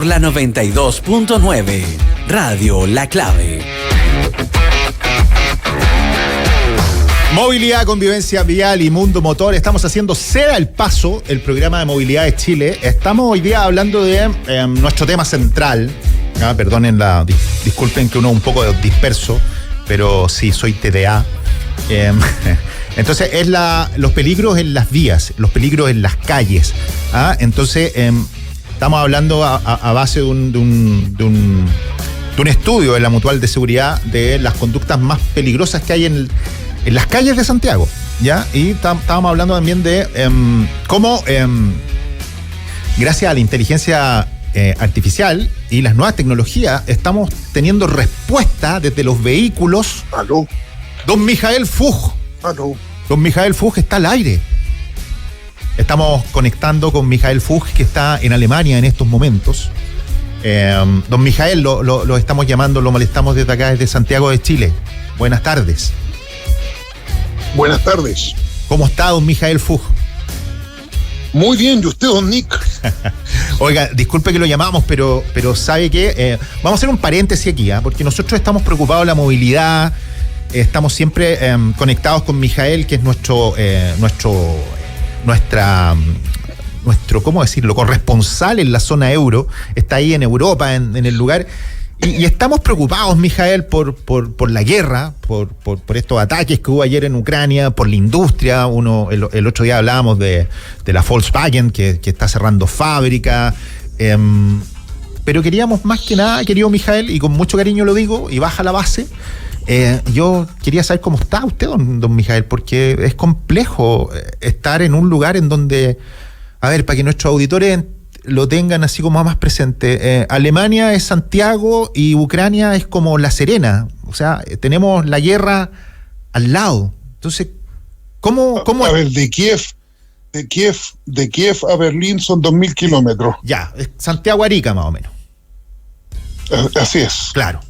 La 92.9, Radio La Clave. Movilidad, convivencia vial y mundo motor. Estamos haciendo Sea el Paso, el programa de movilidad de Chile. Estamos hoy día hablando de nuestro tema central. Perdonen disculpen que uno es un poco disperso, pero sí, soy TDA. Entonces, es los peligros en las vías, los peligros en las calles. Entonces, estamos hablando a base de un estudio de la Mutual de Seguridad de las conductas más peligrosas que hay en las calles de Santiago, ¿ya? Y estábamos hablando también de cómo, gracias a la inteligencia artificial y las nuevas tecnologías, estamos teniendo respuesta desde los vehículos. Aló. Don Mijael Fuch. Aló. Don Mijael Fuch está al aire. Estamos conectando con Mijael Fuch, que está en Alemania en estos momentos. Don Mijael, lo estamos llamando, lo molestamos desde acá, desde Santiago de Chile. Buenas tardes. Buenas tardes. ¿Cómo está don Mijael Fuch? Muy bien, ¿y usted, don Nick? Oiga, disculpe que lo llamamos, pero ¿sabe qué? Vamos a hacer un paréntesis aquí, porque nosotros estamos preocupados de la movilidad, estamos siempre conectados con Mijael, que es nuestro, ¿cómo decirlo?, corresponsal en la zona euro, está ahí en Europa, en el lugar, y estamos preocupados, Mijael, por la guerra, por estos ataques que hubo ayer en Ucrania, por la industria. El otro día hablábamos de la Volkswagen, que está cerrando fábrica, pero queríamos más que nada, querido Mijael, y con mucho cariño lo digo, y baja la base, yo quería saber cómo está usted, don Mijael, porque es complejo estar en un lugar en donde, a ver, para que nuestros auditores lo tengan así como más presente, Alemania es Santiago y Ucrania es como La Serena, o sea, tenemos la guerra al lado. Entonces, ¿cómo? A ver, de Kiev a Berlín son 2.000 kilómetros. Ya, es Santiago-Arica más o menos. Así es. Claro.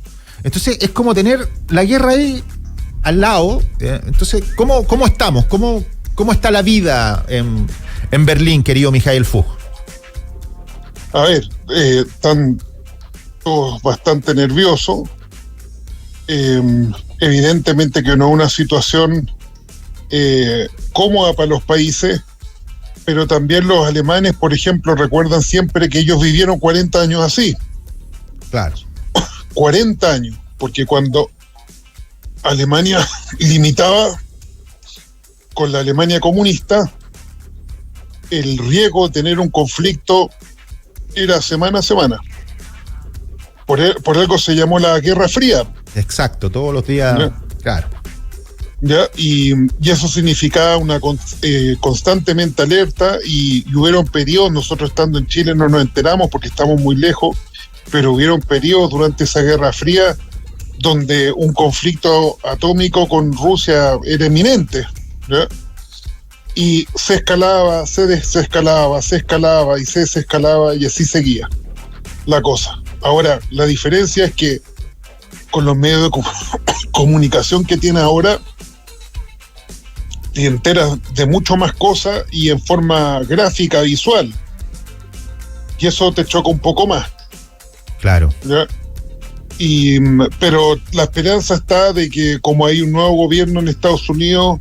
Entonces, es como tener la guerra ahí al lado. Entonces, ¿cómo estamos? ¿Cómo está la vida en Berlín, querido Mijael Fuch? A ver, están todos bastante nerviosos. Evidentemente que no es una situación cómoda para los países, pero también los alemanes, por ejemplo, recuerdan siempre que ellos vivieron 40 años así. Claro. 40 años, porque cuando Alemania limitaba con la Alemania comunista, el riesgo de tener un conflicto era semana a semana. Por algo se llamó la Guerra Fría. Exacto, todos los días. ¿Ya? Claro. ¿Ya? Y eso significaba una constantemente alerta, y hubieron periodos, nosotros estando en Chile no nos enteramos porque estamos muy lejos, pero hubieron periodos durante esa Guerra Fría donde un conflicto atómico con Rusia era inminente, ¿ya? Y se escalaba, se desescalaba, se escalaba y se desescalaba, y así seguía la cosa. Ahora, la diferencia es que con los medios de comunicación que tiene ahora, te enteras de mucho más cosas y en forma gráfica, visual. Y eso te choca un poco más. Claro. ¿Ya? Pero la esperanza está de que, como hay un nuevo gobierno en Estados Unidos,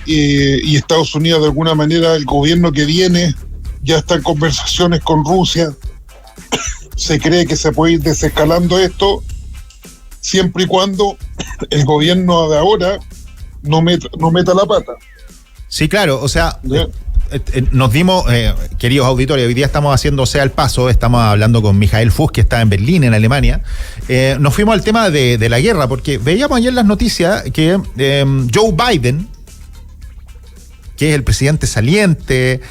y Estados Unidos, de alguna manera, el gobierno que viene ya está en conversaciones con Rusia, se cree que se puede ir desescalando esto, siempre y cuando el gobierno de ahora no meta la pata. Sí, claro, o sea, nos dimos, queridos auditores, hoy día estamos haciendo Sea el Paso, estamos hablando con Mijael Fuch, que está en Berlín, en Alemania. Nos fuimos al tema de la guerra, porque veíamos ayer las noticias que Joe Biden, que es el presidente saliente,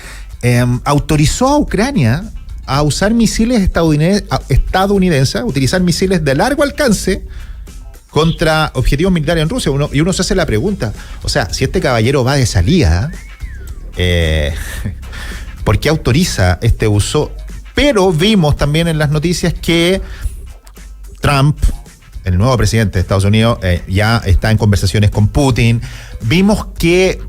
autorizó a Ucrania a usar misiles estadounidenses, utilizar misiles de largo alcance contra objetivos militares en Rusia. Y uno se hace la pregunta, o sea, si este caballero va de salida, ¿por qué autoriza este uso? Pero vimos también en las noticias que Trump, el nuevo presidente de Estados Unidos, ya está en conversaciones con Putin. Vimos que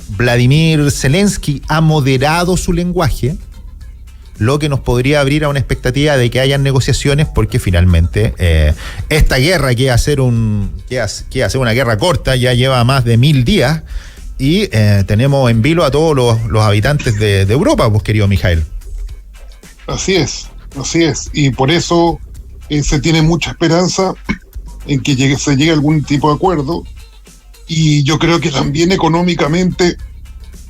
Vladimir Zelensky ha moderado su lenguaje lo que nos podría abrir a una expectativa de que hayan negociaciones, porque finalmente esta guerra que iba a ser una guerra corta ya lleva más de 1000 días y tenemos en vilo a todos los habitantes de Europa, pues, querido Mijael. Así es, y por eso se tiene mucha esperanza en que se llegue a algún tipo de acuerdo, y yo creo que también económicamente,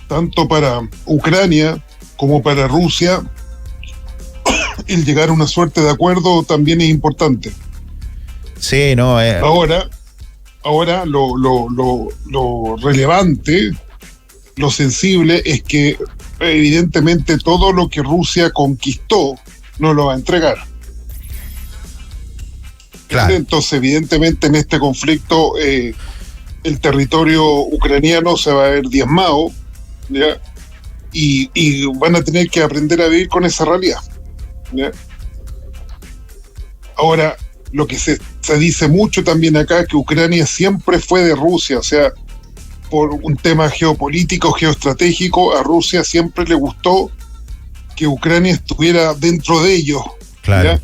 tanto para Ucrania como para Rusia, el llegar a una suerte de acuerdo también es importante. Sí, no. Ahora lo relevante, lo sensible, es que evidentemente todo lo que Rusia conquistó no lo va a entregar. Claro. Entonces, evidentemente, en este conflicto el territorio ucraniano se va a ver diezmado, ¿ya? Y van a tener que aprender a vivir con esa realidad, ¿ya? Ahora, lo que se dice mucho también acá es que Ucrania siempre fue de Rusia, o sea, por un tema geopolítico, geoestratégico, a Rusia siempre le gustó que Ucrania estuviera dentro de ellos, Claro. ¿ya?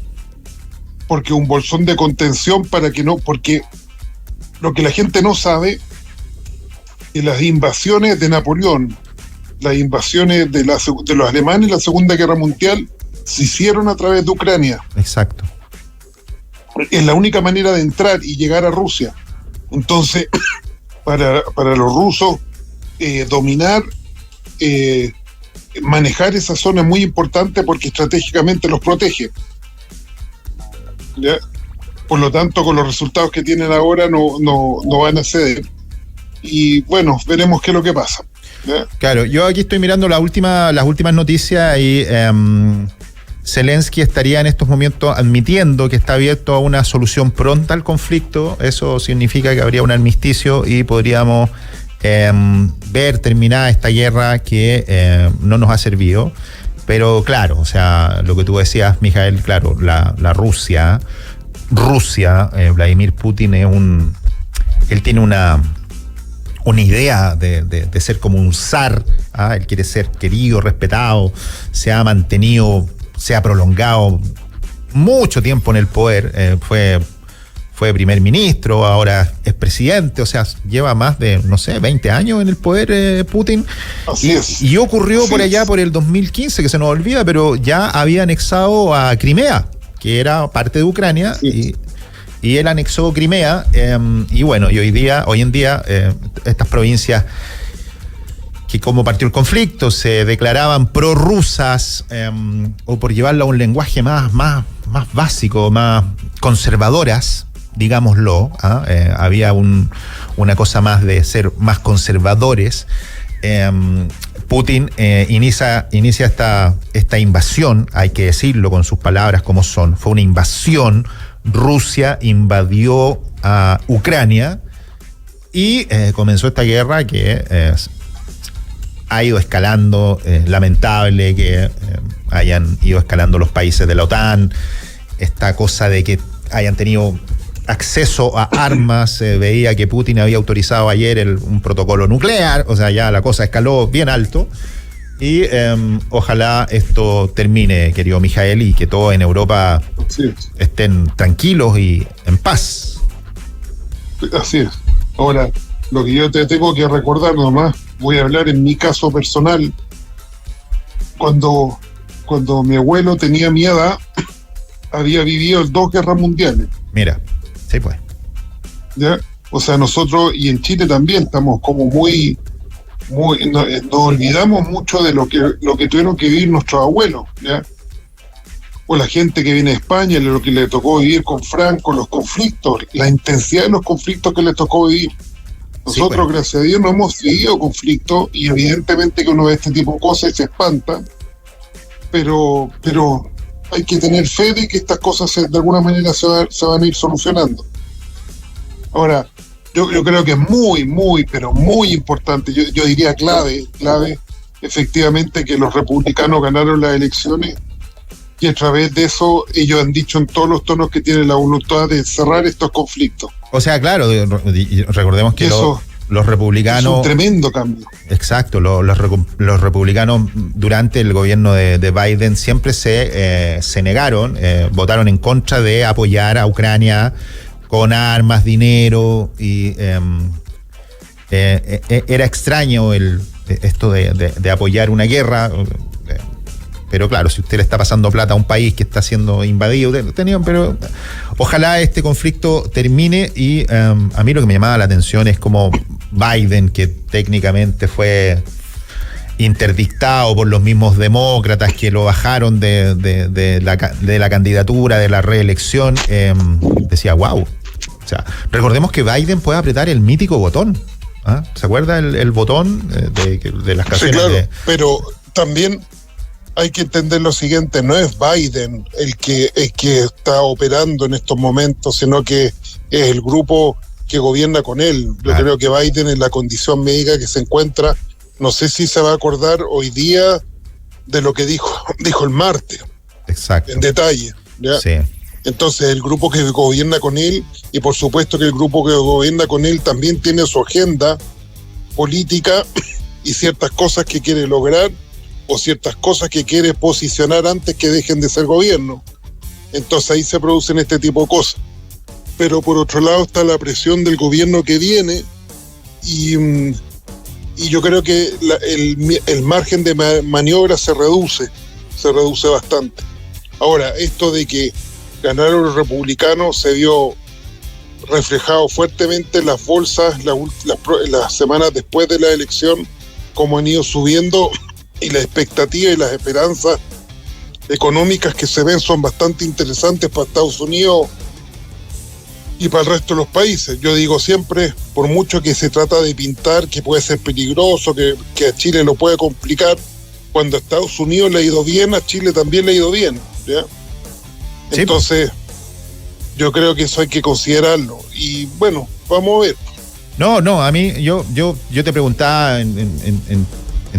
Porque un bolsón de contención porque lo que la gente no sabe, que las invasiones de Napoleón, las invasiones de los alemanes en la Segunda Guerra Mundial se hicieron a través de Ucrania. Exacto. Es la única manera de entrar y llegar a Rusia. Entonces, para los rusos, dominar, manejar esa zona es muy importante porque estratégicamente los protege, ¿ya? Por lo tanto, con los resultados que tienen ahora no van a ceder. Y bueno, veremos qué es lo que pasa, ¿ya? Claro, yo aquí estoy mirando las últimas noticias y Zelensky estaría en estos momentos admitiendo que está abierto a una solución pronta al conflicto. Eso significa que habría un armisticio y podríamos ver terminada esta guerra que no nos ha servido. Pero claro, o sea, lo que tú decías, Mijael, claro, la Rusia, Vladimir Putin él tiene una idea de ser como un zar, ¿ah? Él quiere ser querido, respetado, se ha prolongado mucho tiempo en el poder, fue primer ministro, ahora es presidente, o sea, lleva más de, 20 años en el poder Putin. Así es. Y ocurrió por allá por el 2015, que se nos olvida, pero ya había anexado a Crimea, que era parte de Ucrania, sí. Y él anexó Crimea, y bueno, y hoy en día, estas provincias que como partió el conflicto se declaraban prorrusas, o por llevarlo a un lenguaje más básico, más conservadoras, digámoslo, había una cosa más de ser más conservadores. Putin inicia esta invasión, hay que decirlo con sus palabras como son, fue una invasión. Rusia invadió a Ucrania y comenzó esta guerra que ha ido escalando, lamentable que hayan ido escalando los países de la OTAN, esta cosa de que hayan tenido acceso a armas, se veía que Putin había autorizado ayer un protocolo nuclear, o sea, ya la cosa escaló bien alto. Y ojalá esto termine, querido Mijael, y que todos en Europa estén tranquilos y en paz. Así es. Ahora, lo que yo te tengo que recordar nomás, voy a hablar en mi caso personal. Cuando mi abuelo tenía mi edad, había vivido 2 guerras mundiales. Mira, sí pues. ¿Ya? O sea, nosotros, y en Chile también, estamos como muy nos olvidamos mucho de lo que tuvieron que vivir nuestros abuelos, ¿ya? O la gente que viene de España, lo que le tocó vivir con Franco, los conflictos, la intensidad de los conflictos que les tocó vivir. Nosotros, sí, gracias a Dios, no hemos vivido conflictos, y evidentemente que uno ve este tipo de cosas y se espanta, pero hay que tener fe de que estas cosas de alguna manera se van a ir solucionando. Ahora, yo creo que es muy, pero muy importante, yo diría clave, efectivamente, que los republicanos ganaron las elecciones, y a través de eso ellos han dicho en todos los tonos que tienen la voluntad de cerrar estos conflictos. O sea, claro, recordemos que los republicanos... Es un tremendo cambio. Exacto, los republicanos durante el gobierno de Biden siempre se negaron, votaron en contra de apoyar a Ucrania con armas, dinero, y era extraño esto de apoyar una guerra. Pero claro, si usted le está pasando plata a un país que está siendo invadido, pero ojalá este conflicto termine. Y a mí lo que me llamaba la atención es como Biden, que técnicamente fue interdictado por los mismos demócratas que lo bajaron de la candidatura, de la reelección, decía, wow. O sea, recordemos que Biden puede apretar el mítico botón. ¿Ah? ¿Se acuerda el botón de las canciones? Sí, claro, pero también hay que entender lo siguiente: no es Biden el que está operando en estos momentos, sino que es el grupo que gobierna con él. Yo creo que Biden, en la condición médica que se encuentra, no sé si se va a acordar hoy día de lo que dijo el martes. Exacto. En detalle, ¿ya? Sí. Entonces el grupo que gobierna con él, y por supuesto que el grupo que gobierna con él también tiene su agenda política y ciertas cosas que quiere lograr o ciertas cosas que quiere posicionar antes que dejen de ser gobierno. Entonces ahí se producen este tipo de cosas. Pero por otro lado está la presión del gobierno que viene, y yo creo que el margen de maniobra se reduce bastante. Ahora, esto de que ganaron los republicanos se vio reflejado fuertemente en las bolsas las semanas después de la elección, como han ido subiendo, y las expectativas y las esperanzas económicas que se ven son bastante interesantes para Estados Unidos y para el resto de los países. Yo digo siempre, por mucho que se trata de pintar que puede ser peligroso, que a Chile lo puede complicar, cuando a Estados Unidos le ha ido bien, a Chile también le ha ido bien, ¿ya? Sí. Entonces, yo creo que eso hay que considerarlo. Y bueno, vamos a ver. No, a mí, yo te preguntaba en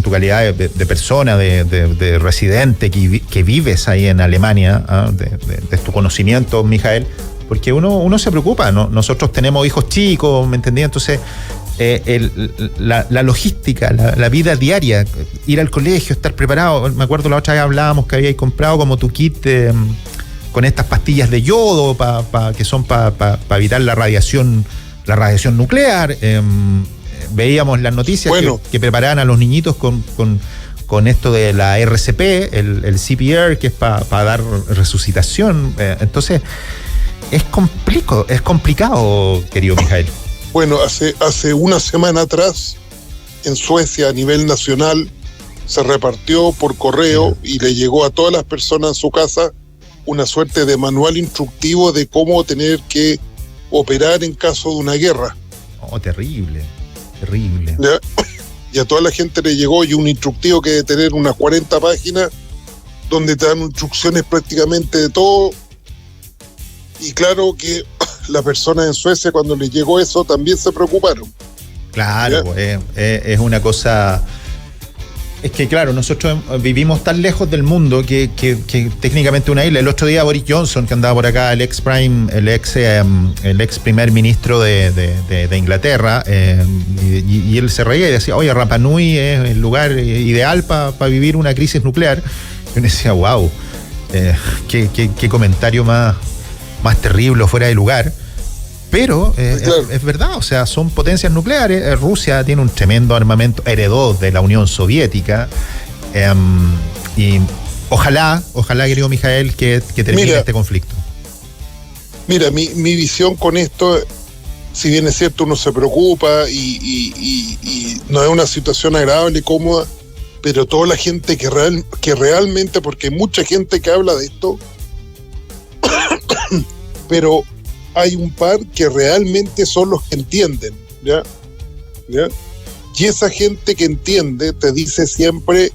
tu calidad de persona, de residente que vives ahí en Alemania, de tu conocimiento, Mijael, porque uno se preocupa, ¿no? Nosotros tenemos hijos chicos, ¿me entendí? Entonces, la logística, la vida diaria, ir al colegio, estar preparado. Me acuerdo la otra vez hablábamos que habíais comprado como tu kit con estas pastillas de yodo que son para evitar la radiación nuclear. Veíamos las noticias, bueno, que preparaban a los niñitos con esto de la RCP, el CPR, que es para dar resucitación. Entonces, es complicado, querido Mijael. Bueno, hace una semana atrás, en Suecia, a nivel nacional, se repartió por correo y le llegó a todas las personas en su casa una suerte de manual instructivo de cómo tener que operar en caso de una guerra. Oh, terrible. ¿Ya? Y a toda la gente le llegó y un instructivo que debe tener unas 40 páginas, donde te dan instrucciones prácticamente de todo. Y claro que las personas en Suecia, cuando les llegó eso, también se preocuparon. Claro, es una cosa... Es que claro, nosotros vivimos tan lejos del mundo que técnicamente una isla. El otro día Boris Johnson, que andaba por acá, el ex primer ministro de Inglaterra, y él se reía y decía, oye, Rapa Nui es el lugar ideal para vivir una crisis nuclear. Yo me decía, wow, qué comentario más terrible, fuera de lugar. Pero claro, es verdad, o sea, son potencias nucleares. Rusia tiene un tremendo armamento, heredó de la Unión Soviética, y ojalá, querido Mijael, que termine este conflicto. Mira, mi visión con esto, si bien es cierto, uno se preocupa y no es una situación agradable y cómoda, pero toda la gente que realmente, porque hay mucha gente que habla de esto, pero hay un par que realmente son los que entienden, ¿ya? Y esa gente que entiende te dice siempre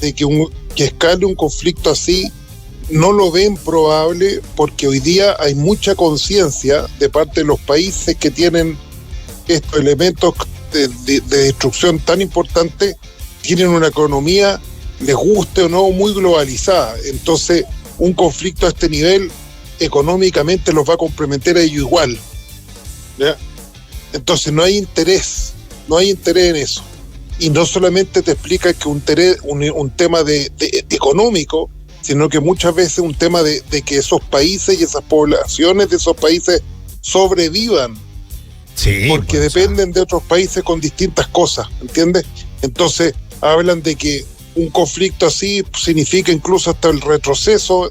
de que escale un conflicto así no lo ven probable, porque hoy día hay mucha conciencia de parte de los países que tienen estos elementos de destrucción tan importantes, tienen una economía, les guste o no, muy globalizada. Entonces, un conflicto a este nivel económicamente los va a comprometer a ellos igual, ¿ya? Entonces no hay interés no hay interés en eso. Y no solamente te explica que un tema de económico, sino que muchas veces un tema de que esos países y esas poblaciones de esos países sobrevivan. Sí, porque pues, dependen de otros países con distintas cosas, ¿entiendes? Entonces hablan de que un conflicto así significa incluso hasta el retroceso,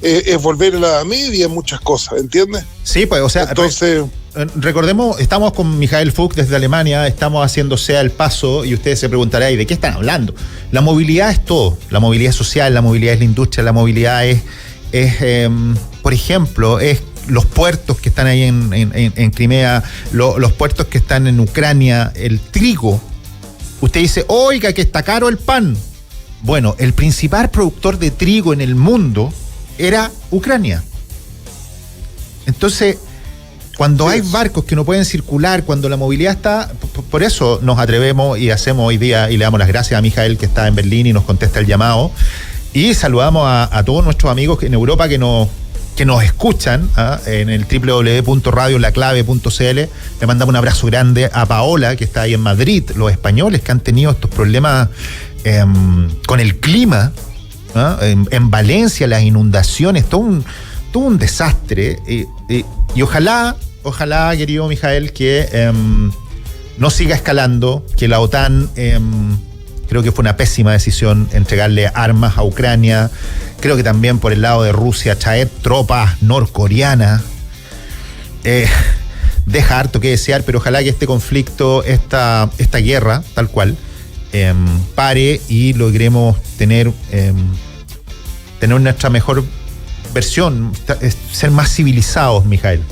es volver a la Edad Media en muchas cosas, ¿entiendes? Sí, pues, o sea, entonces recordemos, estamos con Michael Fuchs desde Alemania, estamos haciendo Sea el Paso, y ustedes se preguntarán, ¿y de qué están hablando? La movilidad es todo, la movilidad social, la movilidad es la industria, la movilidad es por ejemplo, es los puertos que están ahí en Crimea, los puertos que están en Ucrania, el trigo. Usted dice, oiga, que está caro el pan. Bueno, el principal productor de trigo en el mundo era Ucrania. Entonces, cuando hay barcos que no pueden circular, cuando la movilidad está... Por eso nos atrevemos y hacemos hoy día, y le damos las gracias a Mijael, que está en Berlín y nos contesta el llamado, y saludamos a todos nuestros amigos en Europa que nos escuchan en el www.radiolaclave.cl. Le mandamos un abrazo grande a Paola, que está ahí en Madrid, los españoles que han tenido estos problemas con el clima, en Valencia, las inundaciones, todo un desastre, y ojalá, querido Mijael, que no siga escalando, que la OTAN... creo que fue una pésima decisión entregarle armas a Ucrania. Creo que también por el lado de Rusia, traer tropas norcoreanas deja harto que desear, pero ojalá que este conflicto, esta guerra, tal cual, pare y logremos tener nuestra mejor versión, ser más civilizados, Mijael.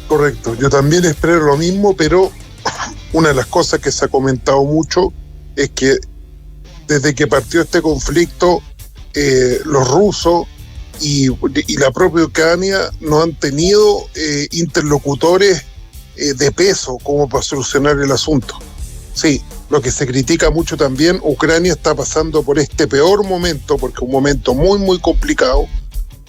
Correcto, yo también espero lo mismo, pero una de las cosas que se ha comentado mucho es que desde que partió este conflicto, los rusos y la propia Ucrania no han tenido interlocutores de peso como para solucionar el asunto. Sí, lo que se critica mucho también, Ucrania está pasando por este peor momento, porque es un momento muy, muy complicado,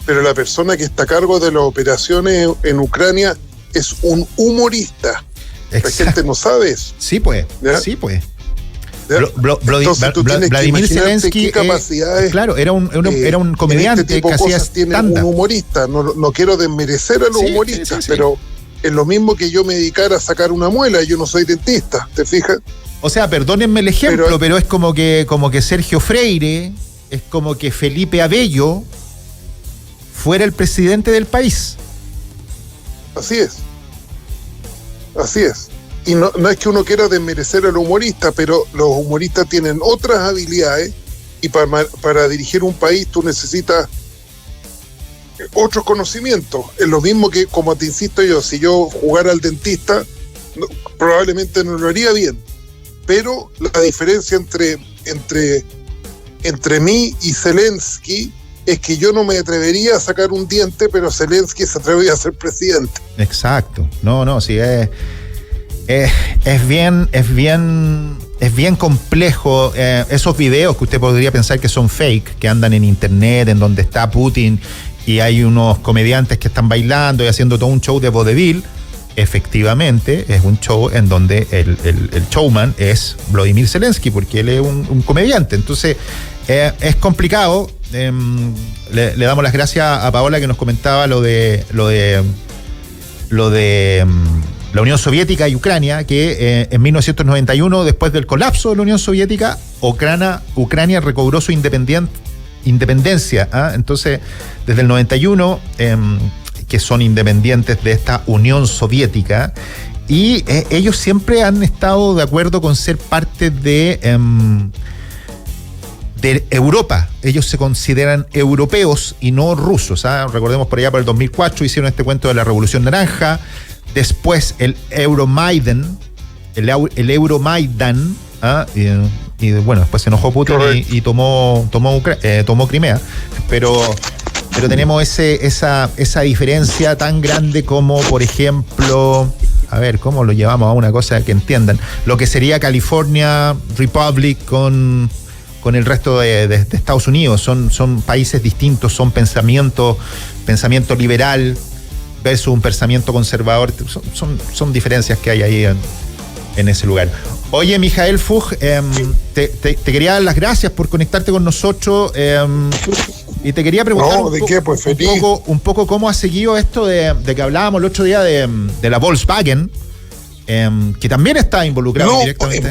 pero la persona que está a cargo de las operaciones en Ucrania es un humorista. Exacto. La gente no sabe eso. Sí, pues. ¿Ya? Sí, pues. Entonces tú tienes Vladimir que Zelensky, qué capacidades. claro, era un comediante en este tipo que de hacía cosas tiene stand-up. un humorista. No quiero desmerecer a los humoristas, sí. pero es lo mismo que yo me dedicara a sacar una muela. Yo no soy dentista, ¿te fijas? O sea, perdónenme el ejemplo, pero es como que Sergio Freire, es como que Felipe Abello fuera el presidente del país. Así es. Así es. Y no es que uno quiera desmerecer al humorista, pero los humoristas tienen otras habilidades, y para dirigir un país tú necesitas otros conocimientos. Es lo mismo que, como te insisto yo, si yo jugara al dentista, probablemente no lo haría bien. Pero la diferencia entre mí y Zelensky es que yo no me atrevería a sacar un diente, pero Zelensky se atrevía a ser presidente. Exacto. No, sí, es bien complejo. Esos videos que usted podría pensar que son fake, que andan en internet, en donde está Putin y hay unos comediantes que están bailando y haciendo todo un show de vodevil. Efectivamente, es un show en donde el showman es Vladimir Zelensky, porque él es un comediante. Entonces, es complicado. Le damos las gracias a Paola, que nos comentaba lo de la Unión Soviética y Ucrania, que en 1991, después del colapso de la Unión Soviética, Ucrania recobró su independencia. Entonces, desde el 91, que son independientes de esta Unión Soviética, y ellos siempre han estado de acuerdo con ser parte de Europa. Ellos se consideran europeos y no rusos. Recordemos, por allá por el 2004 hicieron este cuento de la Revolución Naranja. Después el Euromaidan, y bueno, después se enojó Putin y tomó Crimea, pero tenemos esa diferencia tan grande como, por ejemplo, a ver, ¿cómo lo llevamos a una cosa que entiendan? Lo que sería California Republic con el resto de Estados Unidos. Son países distintos, son pensamiento liberal versus un pensamiento conservador. Son diferencias que hay ahí en ese lugar. Oye, Mijael Fuch, te quería dar las gracias por conectarte con nosotros y te quería preguntar un poco cómo ha seguido esto de que hablábamos el otro día de la Volkswagen, que también está involucrado directamente.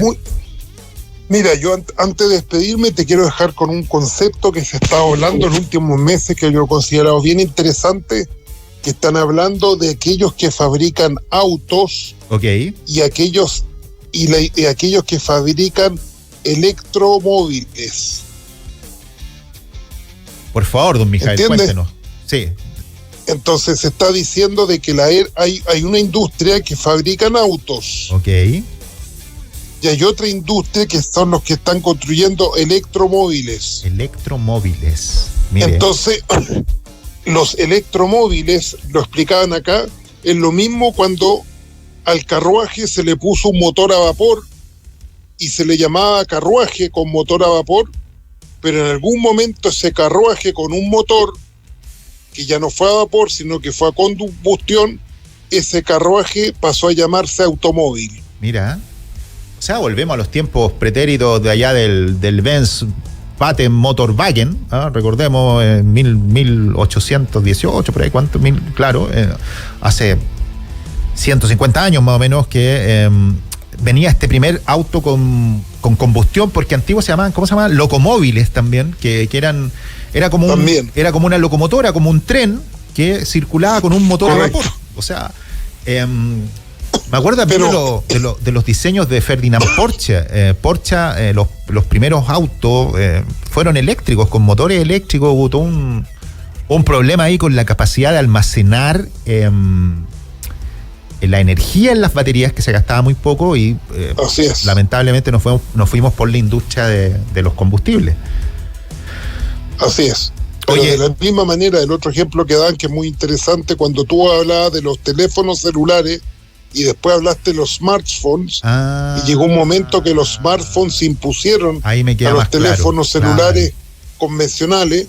Mira, yo antes de despedirme te quiero dejar con un concepto que se está hablando en los últimos meses que yo he considerado bien interesante, que están hablando de aquellos que fabrican autos y aquellos que fabrican electromóviles. Por favor, don Mijael, cuéntenos. Sí. Entonces se está diciendo de que hay una industria que fabrican autos. Y hay otra industria que son los que están construyendo electromóviles. Electromóviles. Mire. Entonces, los electromóviles, lo explicaban acá, es lo mismo cuando al carruaje se le puso un motor a vapor y se le llamaba carruaje con motor a vapor, pero en algún momento ese carruaje con un motor que ya no fue a vapor, sino que fue a combustión, ese carruaje pasó a llamarse automóvil. Mira. O sea, volvemos a los tiempos pretéritos de allá del Benz Patent Motorwagen, recordemos, en 1818, por ahí, ¿cuánto? Claro, hace 150 años más o menos que venía este primer auto con combustión, porque antiguos se llamaban, ¿cómo se llamaban? Locomóviles también, que era como una locomotora, como un tren que circulaba con un motor a vapor. O sea, me acuerdo también de los diseños de Ferdinand Porsche. Porsche, los primeros autos fueron eléctricos, con motores eléctricos. Hubo todo un problema ahí con la capacidad de almacenar la energía en las baterías, que se gastaba muy poco, y lamentablemente nos fuimos por la industria de los combustibles. Así es. Pero de la misma manera, el otro ejemplo que dan, que es muy interesante, cuando tú hablabas de los teléfonos celulares y después hablaste de los smartphones, y llegó un momento que los smartphones se impusieron a los teléfonos celulares convencionales.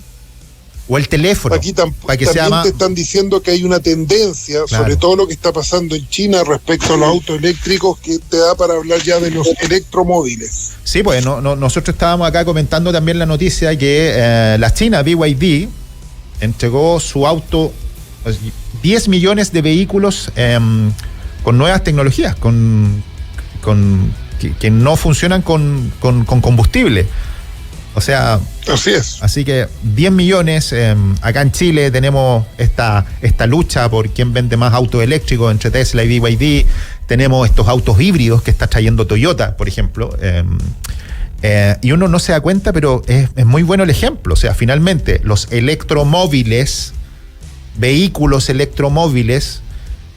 O el teléfono. Aquí también te están diciendo que hay una tendencia, sobre todo lo que está pasando en China respecto a los autos eléctricos, que te da para hablar ya de los electromóviles. Sí, pues nosotros estábamos acá comentando también la noticia que la China, BYD, entregó su auto, 10 millones de vehículos con nuevas tecnologías, que no funcionan con combustible. O sea, así es. Así que 10 millones. Acá en Chile tenemos esta lucha por quién vende más autos eléctricos entre Tesla y BYD. Tenemos estos autos híbridos que está trayendo Toyota, por ejemplo. Y uno no se da cuenta, pero es muy bueno el ejemplo. O sea, finalmente, los electromóviles, vehículos electromóviles,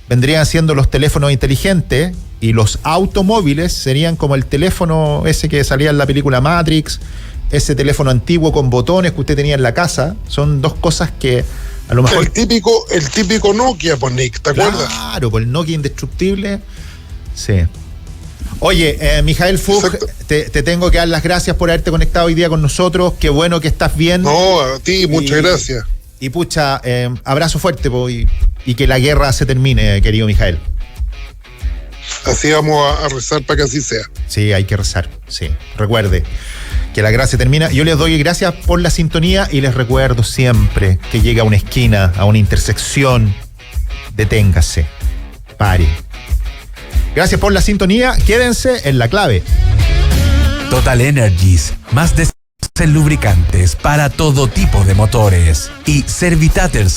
vendrían siendo los teléfonos inteligentes, y los automóviles serían como el teléfono ese que salía en la película Matrix, ese teléfono antiguo con botones que usted tenía en la casa. Son dos cosas que a lo mejor... El típico Nokia, pues, Nick, ¿te acuerdas? Claro, pues el Nokia indestructible. Sí. Oye, Mijael Fuch, te tengo que dar las gracias por haberte conectado hoy día con nosotros. Qué bueno que estás bien. No, a ti, muchas gracias. Y pucha, abrazo fuerte, y que la guerra se termine, querido Mijael. Así vamos a rezar para que así sea. Sí, hay que rezar, sí. Recuerde que la guerra se termina. Yo les doy gracias por la sintonía y les recuerdo siempre que llega a una esquina, a una intersección, deténgase, pare. Gracias por la sintonía, quédense en La Clave. Total Energies, más de en lubricantes para todo tipo de motores, y Servitater